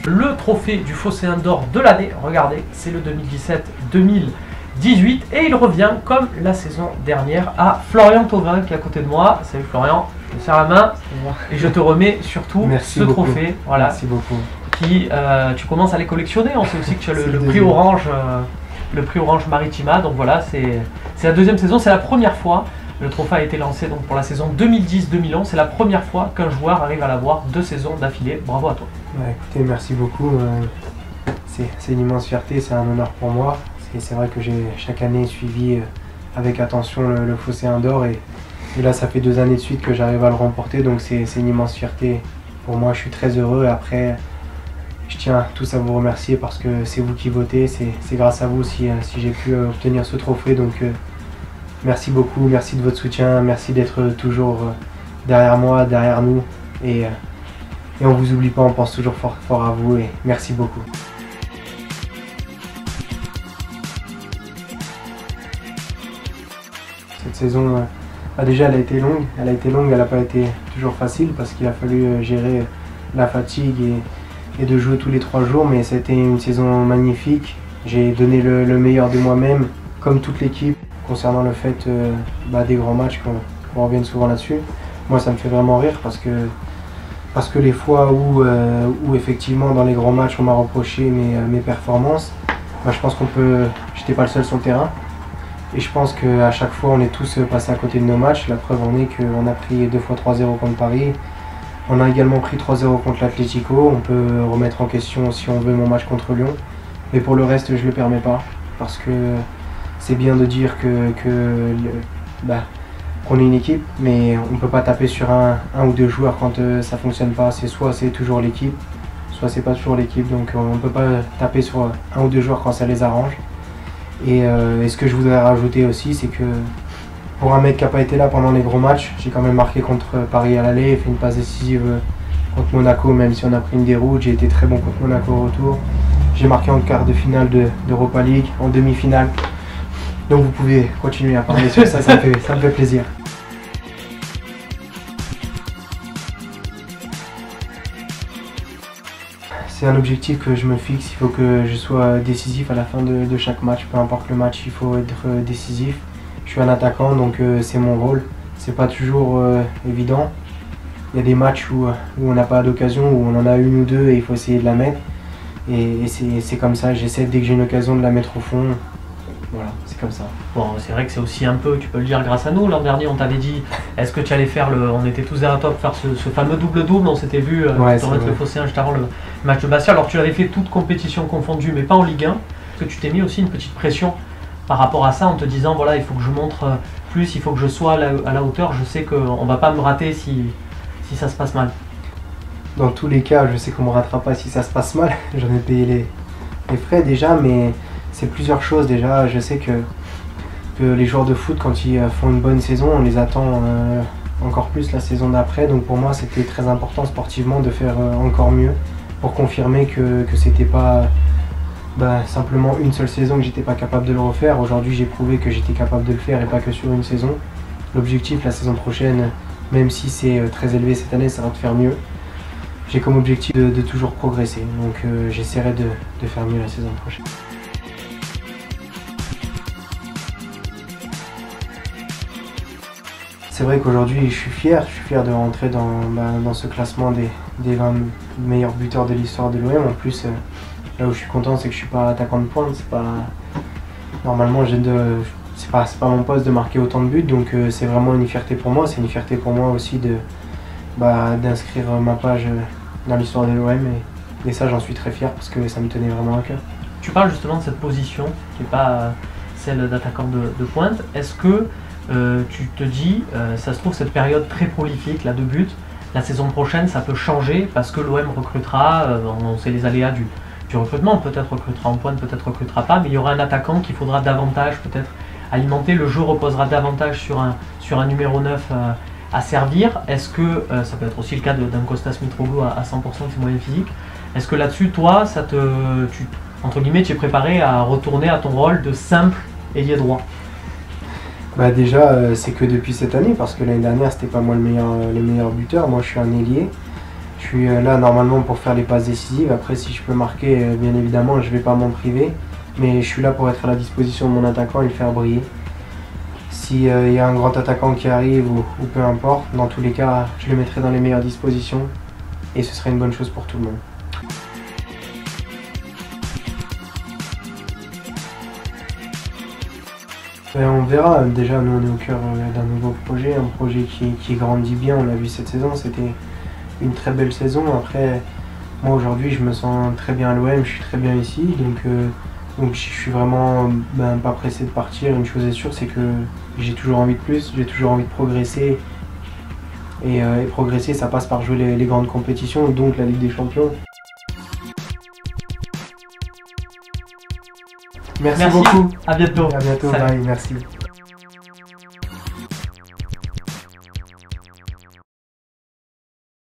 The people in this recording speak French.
le trophée du Phocéen d'or de l'année. Regardez, c'est le 2017-2018 et il revient comme la saison dernière à Florian Thauvin qui est à côté de moi. Salut Florian, je te serre la main et je te remets surtout ce trophée. Voilà, merci beaucoup. Qui, tu commences à les collectionner. On sait aussi que tu as le prix Orange, le prix Orange Maritima. Donc voilà, c'est la deuxième saison, c'est la première fois. Le trophée a été lancé donc pour la saison 2010-2011. C'est la première fois qu'un joueur arrive à l'avoir 2 saisons d'affilée. Bravo à toi. Ouais, écoutez, merci beaucoup. C'est une immense fierté, c'est un honneur pour moi. C'est vrai que j'ai chaque année suivi avec attention le Phocéen d'or et là ça fait 2 années de suite que j'arrive à le remporter, donc c'est une immense fierté pour moi. Je suis très heureux et après je tiens tous à vous remercier parce que c'est vous qui votez, c'est grâce à vous si j'ai pu obtenir ce trophée. Donc merci beaucoup, merci de votre soutien, merci d'être toujours derrière moi, derrière nous et on vous oublie pas, on pense toujours fort fort à vous et merci beaucoup. Cette saison, déjà elle a été longue, elle n'a pas été toujours facile parce qu'il a fallu gérer la fatigue et de jouer tous les 3 jours, mais c'était une saison magnifique. J'ai donné le meilleur de moi-même, comme toute l'équipe. Concernant le fait des grands matchs, qu'on revienne souvent là-dessus, moi ça me fait vraiment rire parce que les fois où effectivement dans les grands matchs on m'a reproché mes performances, je pense j'étais pas le seul sur le terrain et je pense qu'à chaque fois on est tous passés à côté de nos matchs. La preuve en est qu'on a pris 2 fois 3-0 contre Paris, on a également pris 3-0 contre l'Atlético. On peut remettre en question si on veut mon match contre Lyon, mais pour le reste je le permets pas parce que c'est bien de dire qu'on est une équipe, mais on ne peut pas taper sur un ou 2 joueurs quand ça ne fonctionne pas. Soit c'est toujours l'équipe, soit c'est pas toujours l'équipe. Donc on ne peut pas taper sur 1 ou 2 joueurs quand ça les arrange. Et ce que je voudrais rajouter aussi, c'est que pour un mec qui n'a pas été là pendant les gros matchs, j'ai quand même marqué contre Paris à l'aller, fait une passe décisive contre Monaco, même si on a pris une déroute. J'ai été très bon contre Monaco au retour. J'ai marqué en quart de finale d'Europa League, en demi-finale. Donc vous pouvez continuer à parler sur ça, ça me fait plaisir. C'est un objectif que je me fixe, il faut que je sois décisif à la fin de chaque match, peu importe le match, il faut être décisif. Je suis un attaquant, donc c'est mon rôle. C'est pas toujours évident. Il y a des matchs où on n'a pas d'occasion, où on en a 1 ou 2 et il faut essayer de la mettre. Et c'est comme ça, j'essaie dès que j'ai une occasion de la mettre au fond. Voilà, c'est comme ça. Bon, c'est vrai que c'est aussi un peu, tu peux le dire, grâce à nous. L'an dernier, on t'avait dit, est-ce que tu allais faire on était tous derrière toi pour faire ce fameux double-double, on s'était vu remettre le Phocéen juste avant le match de Bastia. Alors tu l'avais fait toute compétition confondue, mais pas en Ligue 1. Est-ce que tu t'es mis aussi une petite pression par rapport à ça en te disant, voilà, il faut que je montre plus, il faut que je sois à la hauteur, je sais qu'on ne va pas me rater si ça se passe mal. Dans tous les cas, je sais qu'on ne me ratera pas si ça se passe mal. J'en ai payé les frais déjà, mais c'est plusieurs choses déjà. Je sais que les joueurs de foot, quand ils font une bonne saison, on les attend encore plus la saison d'après. Donc pour moi, c'était très important sportivement de faire encore mieux pour confirmer que c'était pas simplement une seule saison que j'étais pas capable de le refaire. Aujourd'hui, j'ai prouvé que j'étais capable de le faire et pas que sur une saison. L'objectif la saison prochaine, même si c'est très élevé cette année, ça va de faire mieux. J'ai comme objectif de toujours progresser. Donc j'essaierai de faire mieux la saison prochaine. C'est vrai qu'aujourd'hui je suis fier de rentrer dans ce classement des 20 meilleurs buteurs de l'histoire de l'OM. En plus, là où je suis content, c'est que je suis pas attaquant de pointe. Normalement, c'est pas mon poste de marquer autant de buts, donc c'est vraiment une fierté pour moi. C'est une fierté pour moi aussi d'inscrire ma page dans l'histoire de l'OM et ça, j'en suis très fier parce que ça me tenait vraiment à cœur. Tu parles justement de cette position qui n'est pas celle d'attaquant de pointe. Est-ce que tu te dis, ça se trouve, cette période très prolifique là, de buts, la saison prochaine ça peut changer parce que l'OM recrutera, on sait les aléas du recrutement, peut-être recrutera en pointe, peut-être recrutera pas, mais il y aura un attaquant qu'il faudra davantage peut-être alimenter, le jeu reposera davantage sur un numéro 9 à servir. Est-ce que, ça peut être aussi le cas d'un Kostas Mitroglou à 100% de ses moyens physiques, est-ce que là-dessus, toi, entre guillemets, tu es préparé à retourner à ton rôle de simple ailier droit? Déjà, c'est que depuis cette année, parce que l'année dernière, c'était pas moi le meilleur buteur. Moi, je suis un ailier. Je Je suis là normalement pour faire les passes décisives. Après, si je peux marquer, bien évidemment, je ne vais pas m'en priver. Mais je suis là pour être à la disposition de mon attaquant et le faire briller. S'il y a un grand attaquant qui arrive ou peu importe, dans tous les cas, je le mettrai dans les meilleures dispositions et ce serait une bonne chose pour tout le monde. On verra. Déjà, nous, on est au cœur d'un nouveau projet, un projet qui grandit bien. On l'a vu cette saison, c'était une très belle saison. Après, moi aujourd'hui, je me sens très bien à l'OM, je suis très bien ici. Donc je suis vraiment pas pressé de partir. Une chose est sûre, c'est que j'ai toujours envie de plus, j'ai toujours envie de progresser. Et progresser, ça passe par jouer les grandes compétitions, donc la Ligue des Champions. Merci beaucoup. À bientôt. À bientôt, Salut. bye, merci.